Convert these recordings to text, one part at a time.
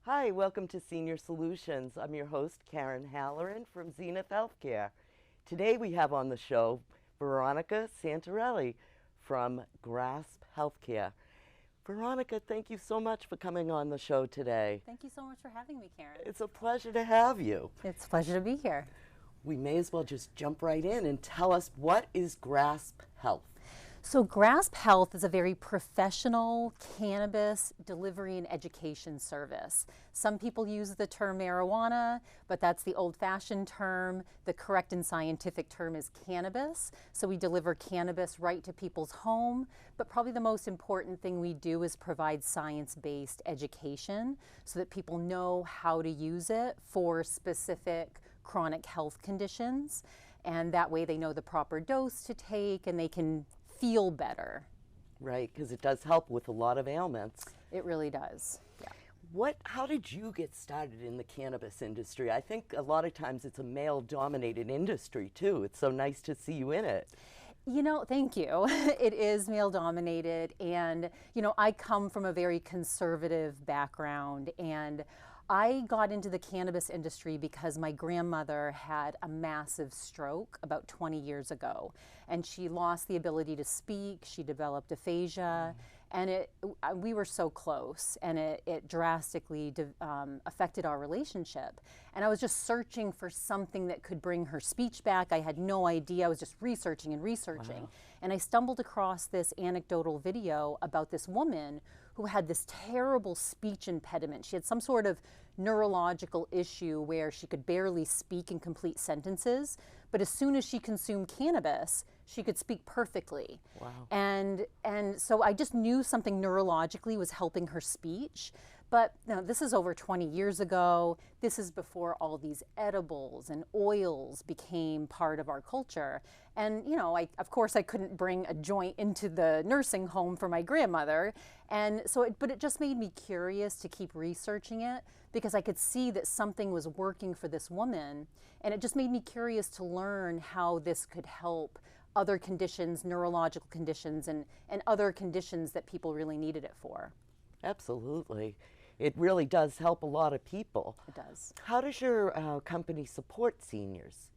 Hi, welcome to Senior Solutions. I'm your host, Karen Halloran from Zenith Healthcare. Today we have on the show Veronica Santarelli from Grassp Healthcare. Veronica, thank you so much for coming on the show today. Thank you so much for having me, Karen. It's a pleasure to have you. It's a pleasure to be here. We may as well just jump right in and tell us, what is Grassp Health? So Grassp Health is a very professional cannabis delivery and education service. Some people use the term marijuana, but that's the old-fashioned term. The correct and scientific term is cannabis. So we deliver cannabis right to people's home, but probably the most important thing we do is provide science-based education so that people know how to use it for specific chronic health conditions. And that way they know the proper dose to take and they can feel better. Right, because it does help with a lot of ailments. It really does. Yeah. How did you get started in the cannabis industry? I think a lot of times it's a male-dominated industry too. It's so nice to see you in it. You know, thank you. It is male dominated, and you know, I come from a very conservative background, and I got into the cannabis industry because my grandmother had a massive stroke about 20 years ago, and she lost the ability to speak. She developed aphasia, and we were so close, and it drastically affected our relationship. And I was just searching for something that could bring her speech back. I had no idea. I was just researching and researching. Wow. And I stumbled across this anecdotal video about this woman who had this terrible speech impediment. She had some sort of neurological issue where she could barely speak in complete sentences, but as soon as she consumed cannabis, she could speak perfectly. Wow. And so I just knew something neurologically was helping her speech. But you know, this is over 20 years ago. This is before all these edibles and oils became part of our culture. And you know, of course I couldn't bring a joint into the nursing home for my grandmother. And so, but it just made me curious to keep researching it because I could see that something was working for this woman. And it just made me curious to learn how this could help other conditions, neurological conditions, and other conditions that people really needed it for. Absolutely. It really does help a lot of people. It does. How does your company support seniors?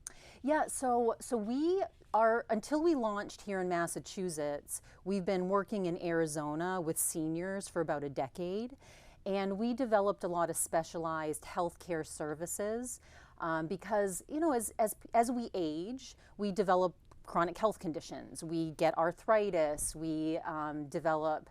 Yeah, so we are, until we launched here in Massachusetts, we've been working in Arizona with seniors for about a decade. And we developed a lot of specialized healthcare services because, you know, as we age, we develop chronic health conditions. We get arthritis, we develop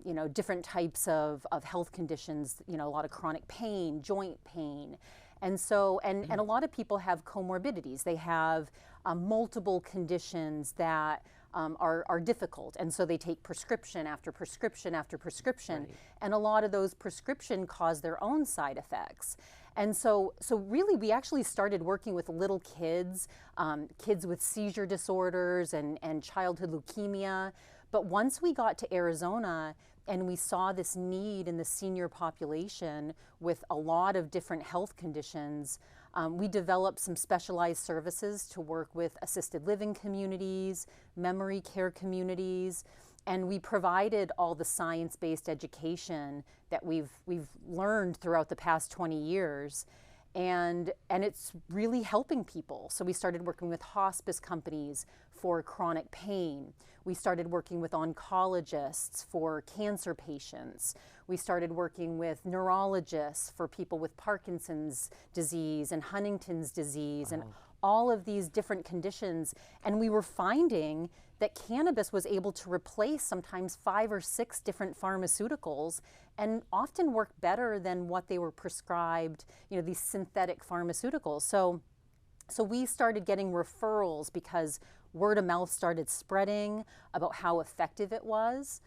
you know, different types of health conditions, you know, a lot of chronic pain, joint pain. And so, and a lot of people have comorbidities. They have multiple conditions that are difficult, and so they take prescription after prescription after prescription, right. And a lot of those prescription cause their own side effects. And so really we actually started working with little kids, kids with seizure disorders and childhood leukemia. But once we got to Arizona and we saw this need in the senior population with a lot of different health conditions, we developed some specialized services to work with assisted living communities, memory care communities, and we provided all the science-based education that we've learned throughout the past 20 years. And it's really helping people. So we started working with hospice companies for chronic pain. We started working with oncologists for cancer patients. We started working with neurologists for people with Parkinson's disease and Huntington's disease and all of these different conditions. And we were finding that cannabis was able to replace sometimes 5 or 6 different pharmaceuticals and often work better than what they were prescribed, you know, these synthetic pharmaceuticals. So we started getting referrals because word of mouth started spreading about how effective it was.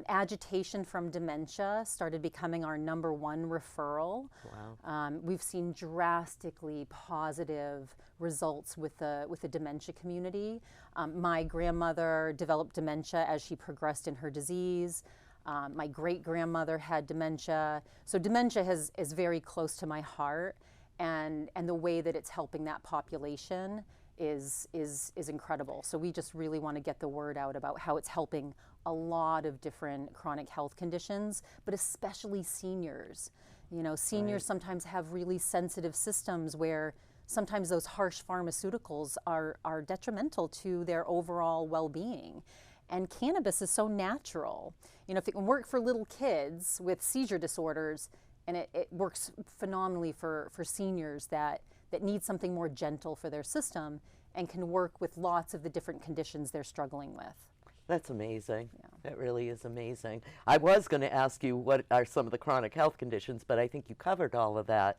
Agitation from dementia started becoming our #1 referral. Wow. We've seen drastically positive results with the dementia community. My grandmother developed dementia as she progressed in her disease. My great-grandmother had dementia. So dementia is very close to my heart, and the way that it's helping that population is incredible. So we just really want to get the word out about how it's helping a lot of different chronic health conditions, but especially seniors. You know, seniors sometimes have really sensitive systems where sometimes those harsh pharmaceuticals are detrimental to their overall well-being. And cannabis is so natural. You know, if it can work for little kids with seizure disorders, and it works phenomenally for seniors that need something more gentle for their system and can work with lots of the different conditions they're struggling with. That's amazing. Yeah. That really is amazing. I was going to ask you what are some of the chronic health conditions, but I think you covered all of that.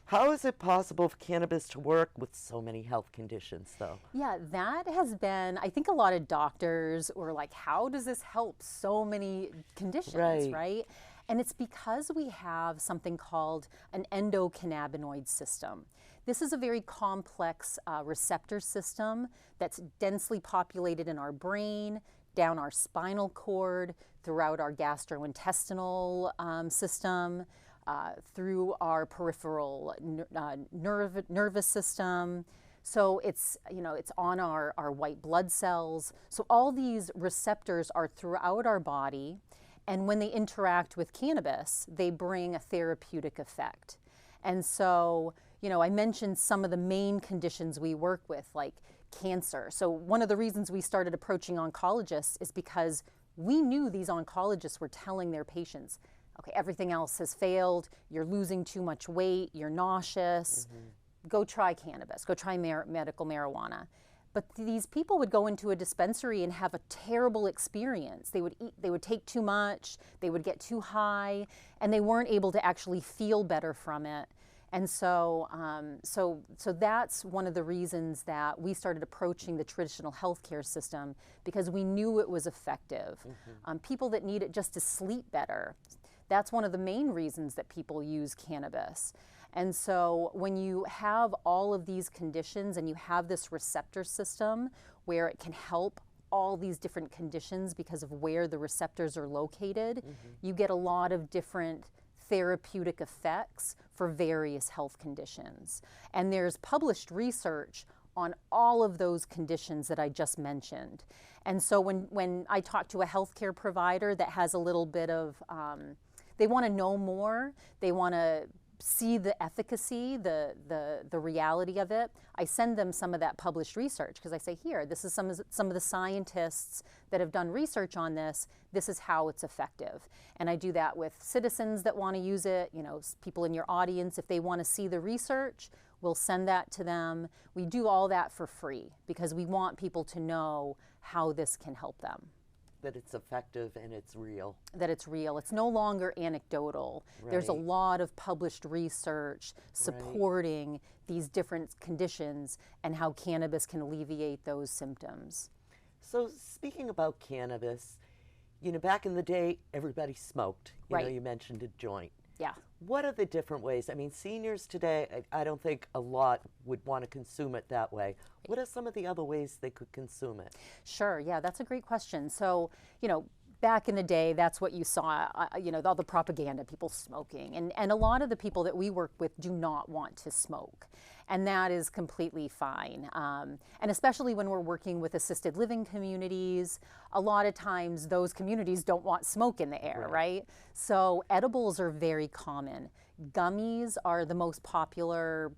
How is it possible for cannabis to work with so many health conditions, though? Yeah, that has been, I think a lot of doctors were like, how does this help so many conditions, right? And it's because we have something called an endocannabinoid system. This is a very complex receptor system that's densely populated in our brain, down our spinal cord, throughout our gastrointestinal system, through our peripheral nervous system. So it's, you know, it's on our white blood cells. So all these receptors are throughout our body, and when they interact with cannabis, they bring a therapeutic effect. And so, you know, I mentioned some of the main conditions we work with, like cancer. So one of the reasons we started approaching oncologists is because we knew these oncologists were telling their patients, okay, everything else has failed, you're losing too much weight, you're nauseous, go try cannabis, go try medical marijuana. But these people would go into a dispensary and have a terrible experience. They would take too much, they would get too high, and they weren't able to actually feel better from it. And so, so that's one of the reasons that we started approaching the traditional healthcare system, because we knew it was effective. People that need it just to sleep better, that's one of the main reasons that people use cannabis. And so when you have all of these conditions and you have this receptor system where it can help all these different conditions because of where the receptors are located, you get a lot of different therapeutic effects for various health conditions. And there's published research on all of those conditions that I just mentioned. And so when I talk to a healthcare provider that has a little bit of, they want to know more, they want to see the efficacy, the reality of it, I send them some of that published research, because I say, here, this is some of the scientists that have done research on this. This is how it's effective. And I do that with citizens that want to use it, you know, people in your audience, if they want to see the research, we'll send that to them. We do all that for free because we want people to know how this can help them. That it's effective and it's real. That it's real. It's no longer anecdotal. There's a lot of published research supporting these different conditions and how cannabis can alleviate those symptoms. So speaking about cannabis, you know, back in the day, everybody smoked. You know, you mentioned a joint. Yeah. What are the different ways? I mean, seniors today, I don't think a lot would want to consume it that way. What are some of the other ways they could consume it? Sure, yeah, that's a great question. So, you know, back in the day, that's what you saw, you know, all the propaganda, people smoking. And a lot of the people that we work with do not want to smoke. And that is completely fine. And especially when we're working with assisted living communities, a lot of times those communities don't want smoke in the air, right? So edibles are very common. Gummies are the most popular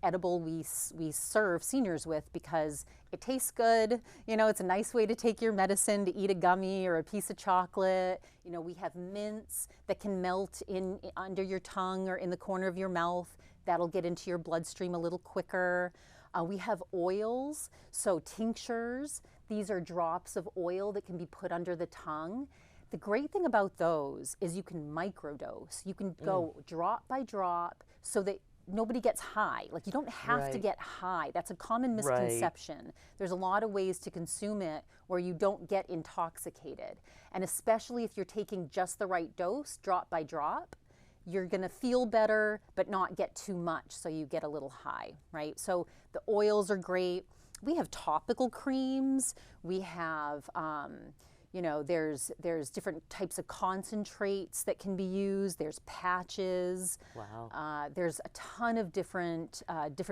edible we serve seniors with because it tastes good. You know, it's a nice way to take your medicine, to eat a gummy or a piece of chocolate. You know, we have mints that can melt in under your tongue or in the corner of your mouth. That'll get into your bloodstream a little quicker. We have oils, so tinctures. These are drops of oil that can be put under the tongue. The great thing about those is you can microdose. You can go drop by drop so that nobody gets high. Like, you don't have to get high. That's a common misconception. There's a lot of ways to consume it where you don't get intoxicated. And especially if you're taking just the right dose, drop by drop, you're gonna feel better but not get too much, so you get a little high, right? So the oils are great. We have topical creams. We have, you know, there's different types of concentrates that can be used. There's patches. Wow. There's a ton of different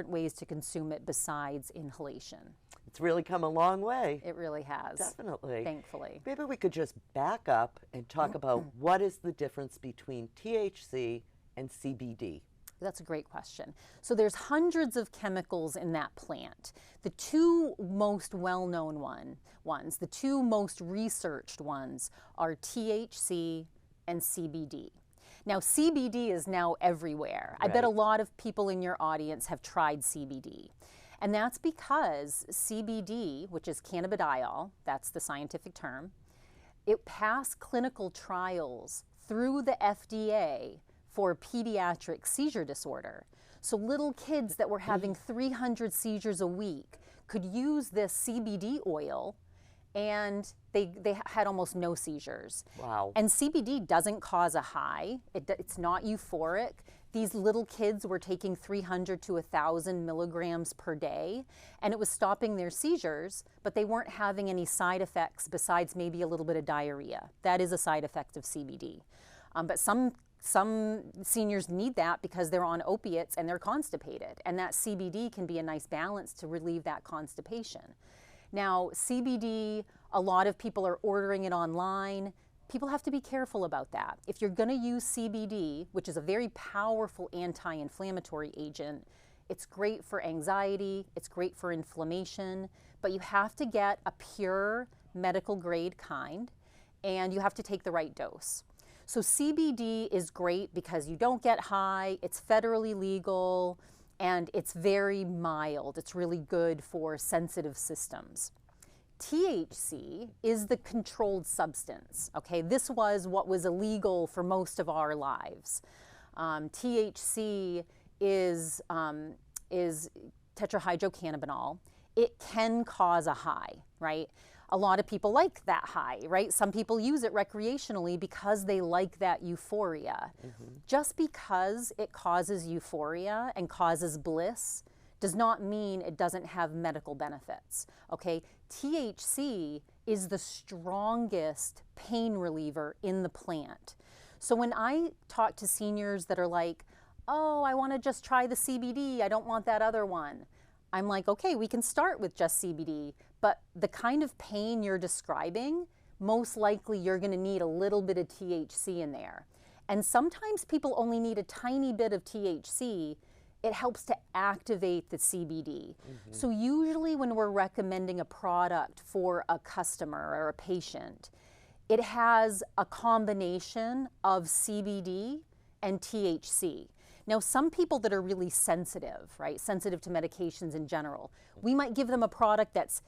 ways to consume it besides inhalation. It's really come a long way. It really has. Definitely. Thankfully. Maybe we could just back up and talk about what is the difference between THC and CBD? That's a great question. So there's hundreds of chemicals in that plant. The two most well-known ones, the two most researched ones are THC and CBD. Now, CBD is now everywhere. Right. I bet a lot of people in your audience have tried CBD. And that's because CBD, which is cannabidiol, that's the scientific term, it passed clinical trials through the FDA for pediatric seizure disorder. So little kids that were having 300 seizures a week could use this CBD oil, and they had almost no seizures. Wow. And CBD doesn't cause a high. It's not euphoric. These little kids were taking 300 to 1,000 milligrams per day, and it was stopping their seizures, but they weren't having any side effects besides maybe a little bit of diarrhea. That is a side effect of CBD. But some seniors need that because they're on opiates and they're constipated, and that CBD can be a nice balance to relieve that constipation. Now, CBD, a lot of people are ordering it online. People have to be careful about that. If you're going to use CBD, which is a very powerful anti-inflammatory agent, it's great for anxiety, it's great for inflammation, but you have to get a pure medical grade kind, and you have to take the right dose. So CBD is great because you don't get high, it's federally legal, and it's very mild. It's really good for sensitive systems. THC is the controlled substance, okay? This was what was illegal for most of our lives. THC is tetrahydrocannabinol. It can cause a high, right? A lot of people like that high, right? Some people use it recreationally because they like that euphoria. Just because it causes euphoria and causes bliss does not mean it doesn't have medical benefits, okay? THC is the strongest pain reliever in the plant. So when I talk to seniors that are like, oh, I want to just try the CBD, I don't want that other one, I'm like, okay, we can start with just CBD, but the kind of pain you're describing, most likely you're going to need a little bit of THC in there. And sometimes people only need a tiny bit of THC. It helps to activate the CBD. So usually when we're recommending a product for a customer or a patient, it has a combination of CBD and THC. Now, some people that are really sensitive, right, sensitive to medications in general, we might give them a product that's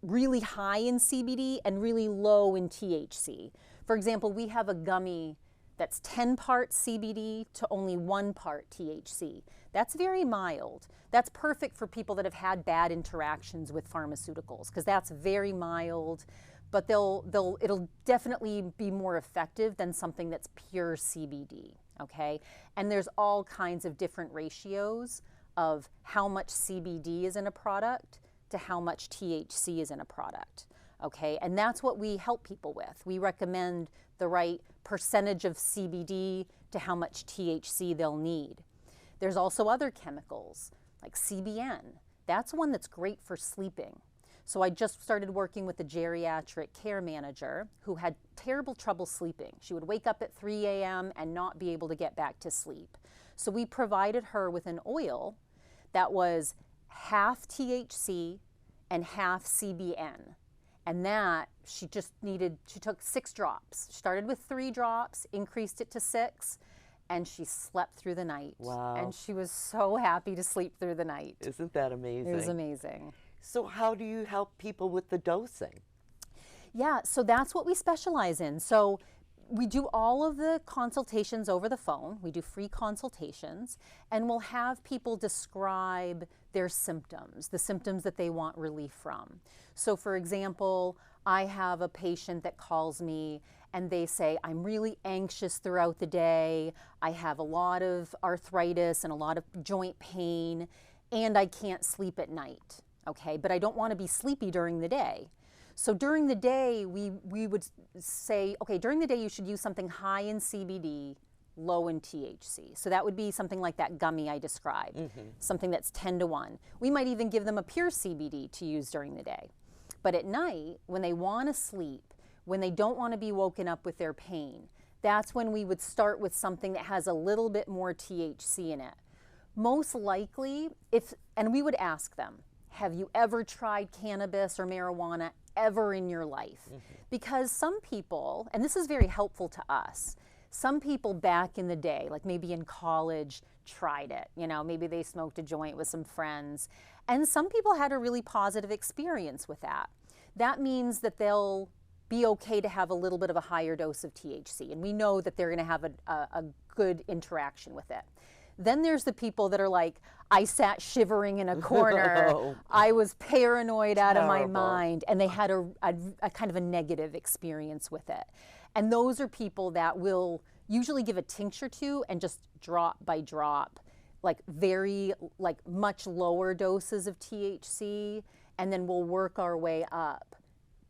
really high in CBD and really low in THC. For example, we have a gummy that's 10 parts CBD to only 1 part THC. That's very mild. That's perfect for people that have had bad interactions with pharmaceuticals, because that's very mild, but it'll definitely be more effective than something that's pure CBD, okay? And there's all kinds of different ratios of how much CBD is in a product to how much THC is in a product, okay? And that's what we help people with. We recommend the right percentage of CBD to how much THC they'll need. There's also other chemicals like CBN. That's one that's great for sleeping. So I just started working with a geriatric care manager who had terrible trouble sleeping. She would wake up at 3 a.m. and not be able to get back to sleep. So we provided her with an oil that was half THC and half CBN. And that she took 6 drops. Started with 3 drops, increased it to 6, and she slept through the night. Wow. And she was so happy to sleep through the night. Isn't that amazing? It was amazing. So how do you help people with the dosing? Yeah, so that's what we specialize in. So we do all of the consultations over the phone. We do free consultations, and we'll have people describe their symptoms, the symptoms that they want relief from. So for example, I have a patient that calls me and they say, I'm really anxious throughout the day. I have a lot of arthritis and a lot of joint pain, and I can't sleep at night, okay? But I don't want to be sleepy during the day. So during the day, we would say, okay, during the day you should use something high in CBD, low in THC. So that would be something like that gummy I described, something that's 10 to 1. We might even give them a pure CBD to use during the day. But at night, when they want to sleep, when they don't want to be woken up with their pain, that's when we would start with something that has a little bit more THC in it. Most likely, and we would ask them, have you ever tried cannabis or marijuana ever in your life? Because some people, and this is very helpful to us, some people back in the day, like maybe in college, tried it. You know, maybe they smoked a joint with some friends, and some people had a really positive experience with that. That means that they'll be okay to have a little bit of a higher dose of THC, and we know that they're going to have a good interaction with it. Then there's the people that are like, I sat shivering in a corner, I was paranoid out of my mind, and they had a kind of a negative experience with it. And those are people that will usually give a tincture to and just drop by drop, like much lower doses of THC, and then we'll work our way up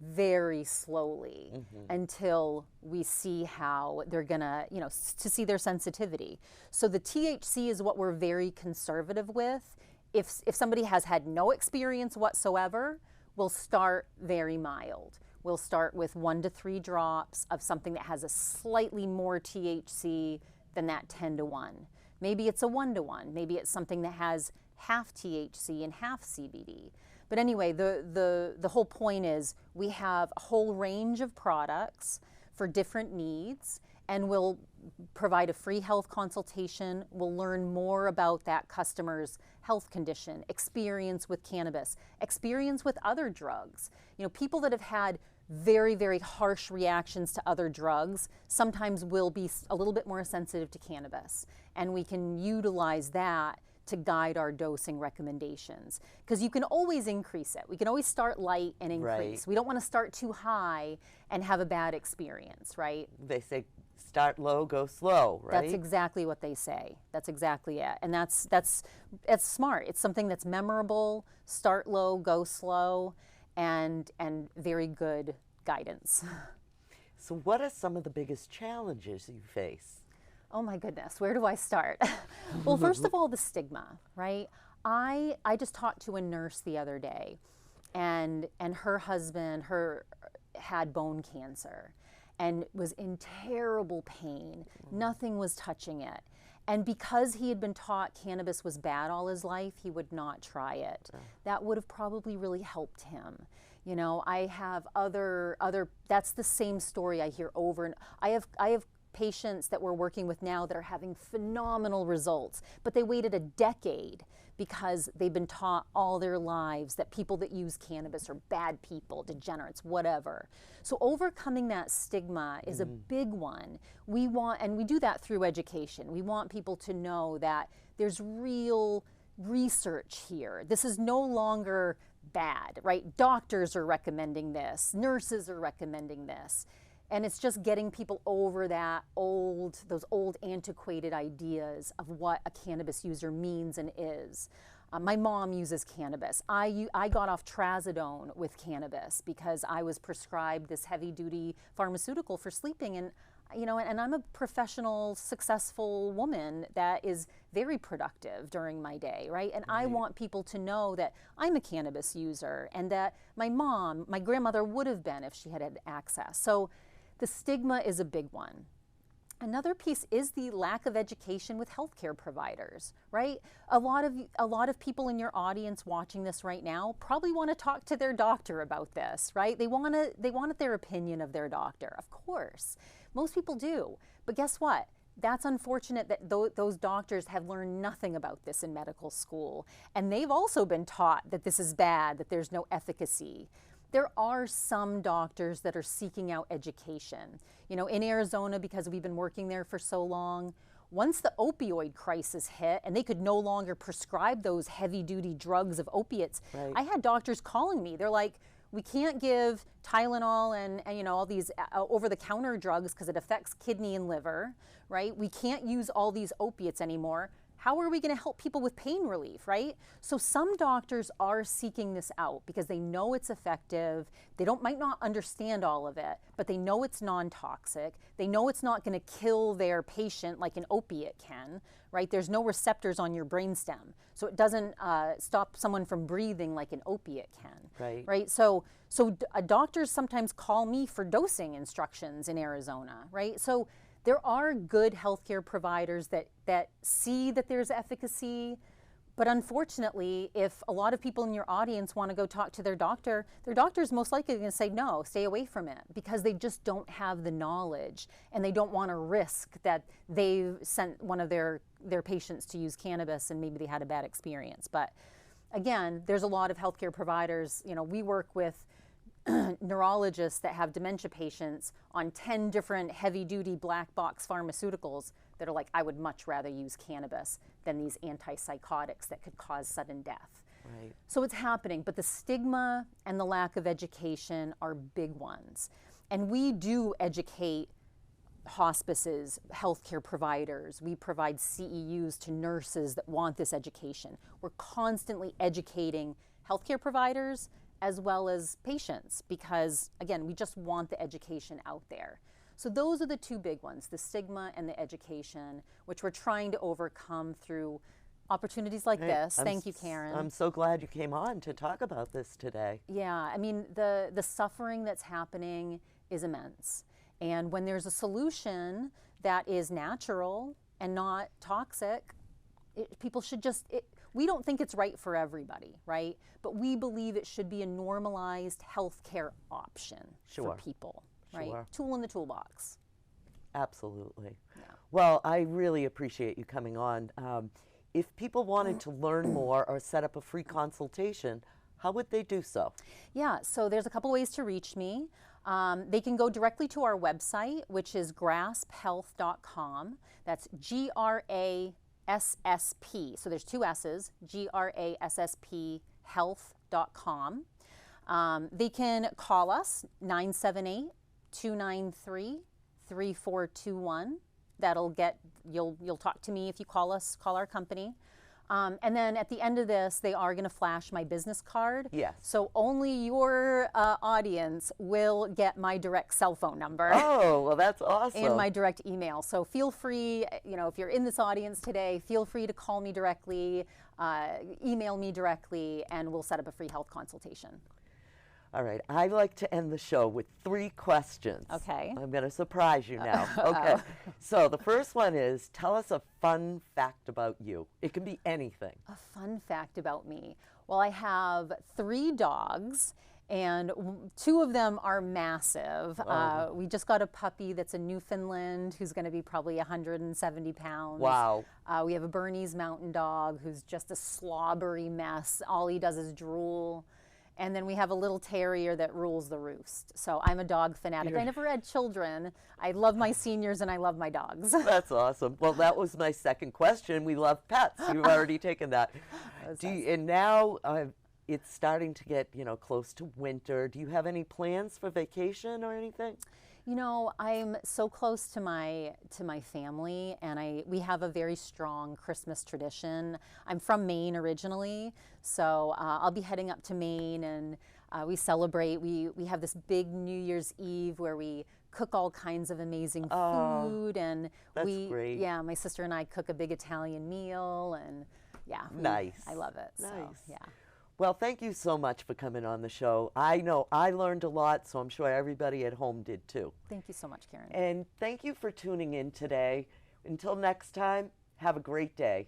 very slowly until we see how they're gonna, you know, to see their sensitivity. So the THC is what we're very conservative with. If somebody has had no experience whatsoever, we'll start very mild. We'll start with 1 to 3 drops of something that has a slightly more THC than that 10-to-1. Maybe it's a 1-to-1. Maybe it's something that has half THC and half CBD. But anyway, the whole point is we have a whole range of products for different needs, and we'll provide a free health consultation. We'll learn more about that customer's health condition, experience with cannabis, experience with other drugs. You know, people that have had very, very harsh reactions to other drugs sometimes will be a little bit more sensitive to cannabis, and we can utilize that to guide our dosing recommendations. Because you can always increase it. We can always start light and increase. We don't want to start too high and have a bad experience, right? They say start low, go slow, right? That's exactly what they say. That's exactly it. And that's smart. It's something that's memorable, start low, go slow, and very good guidance. So what are some of the biggest challenges you face? Oh my goodness, where do I start? Well, first of all, the stigma, right? I just talked to a nurse the other day, and her husband had bone cancer and was in terrible pain. Nothing was touching it. And because he had been taught cannabis was bad all his life, he would not try it. That would have probably really helped him. You know, I have other that's the same story I hear over, and I have patients that we're working with now that are having phenomenal results, but they waited a decade because they've been taught all their lives that people that use cannabis are bad people, degenerates, whatever. So overcoming that stigma is a big one. We do that through education. We want people to know that there's real research here. This is no longer bad, right? Doctors are recommending this, nurses are recommending this. And it's just getting people over those old antiquated ideas of what a cannabis user means and is. My mom uses cannabis. I got off trazodone with cannabis because I was prescribed this heavy-duty pharmaceutical for sleeping, and you know, and I'm a professional, successful woman that is very productive during my day, right? And I want people to know that I'm a cannabis user and that my grandmother would have been if she had had access. So the stigma is a big one. Another piece is the lack of education with healthcare providers, right? A lot of people in your audience watching this right now probably want to talk to their doctor about this, right? They want their opinion of their doctor, of course. Most people do, but guess what? That's unfortunate that those doctors have learned nothing about this in medical school, and they've also been taught that this is bad, that there's no efficacy. There are some doctors that are seeking out education. You know, in Arizona, because we've been working there for so long, once the opioid crisis hit and they could no longer prescribe those heavy-duty drugs of opiates, I had doctors calling me. They're like, we can't give Tylenol and you know, all these over-the-counter drugs because it affects kidney and liver, right? We can't use all these opiates anymore. How are we going to help people with pain relief, right? So some doctors are seeking this out because they know it's effective. They might not understand all of it, but they know it's non-toxic. They know it's not going to kill their patient like an opiate can, right? There's no receptors on your brainstem, so it doesn't stop someone from breathing like an opiate can, right? So doctors sometimes call me for dosing instructions in Arizona, right? So There are good healthcare providers that see that there's efficacy, but unfortunately, if a lot of people in your audience want to go talk to their doctor is most likely going to say, no, stay away from it, because they just don't have the knowledge and they don't want to risk that they've sent one of their patients to use cannabis and maybe they had a bad experience. But again, there's a lot of healthcare providers. You know, we work with neurologists that have dementia patients on 10 different heavy-duty black box pharmaceuticals that are like, I would much rather use cannabis than these antipsychotics that could cause sudden death. Right. So it's happening, but the stigma and the lack of education are big ones. And we do educate hospices, healthcare providers. We provide CEUs to nurses that want this education. We're constantly educating healthcare providers as well as patients, because again, we just want the education out there. So those are the two big ones, the stigma and the education, which we're trying to overcome through opportunities like this. Thank you, Karen. I'm so glad you came on to talk about this today. Yeah, I mean, the suffering that's happening is immense. And when there's a solution that is natural and not toxic, people should just, we don't think it's right for everybody, right? But we believe it should be a normalized healthcare option for people, right? Tool in the toolbox. Absolutely. Yeah. Well, I really appreciate you coming on. If people wanted to learn more or set up a free consultation, how would they do so? Yeah, so there's a couple ways to reach me. They can go directly to our website, which is grasphealth.com. That's GRASSP. So there's two S's, GRASSP health.com. They can call us, 978-293-3421. That'll get, you'll talk to me if you call us, call our company. And then at the end of this, they are going to flash my business card. Yes. So only your audience will get my direct cell phone number. Oh, well, that's awesome. And my direct email. So feel free, you know, if you're in this audience today, feel free to call me directly, email me directly, and we'll set up a free health consultation. All right. I like to end the show with 3 questions. Okay. I'm going to surprise you now. Okay. So the first one is, tell us a fun fact about you. It can be anything. A fun fact about me. Well, I have 3 dogs, and 2 of them are massive. We just got a puppy that's a Newfoundland who's going to be probably 170 pounds. Wow. We have a Bernese Mountain Dog who's just a slobbery mess. All he does is drool. And then we have a little terrier that rules the roost. So I'm a dog fanatic. I never had children. I love my seniors and I love my dogs. That's awesome. Well, that was my second question. We love pets. You've already taken that. And now it's starting to get, you know, close to winter. Do you have any plans for vacation or anything? You know, I'm so close to my family, and we have a very strong Christmas tradition. I'm from Maine originally, so I'll be heading up to Maine, and we celebrate. We have this big New Year's Eve where we cook all kinds of amazing food, and that's great. Yeah, my sister and I cook a big Italian meal, and yeah, nice. I love it. Nice. So, yeah. Well, thank you so much for coming on the show. I know I learned a lot, so I'm sure everybody at home did too. Thank you so much, Karen. And thank you for tuning in today. Until next time, have a great day.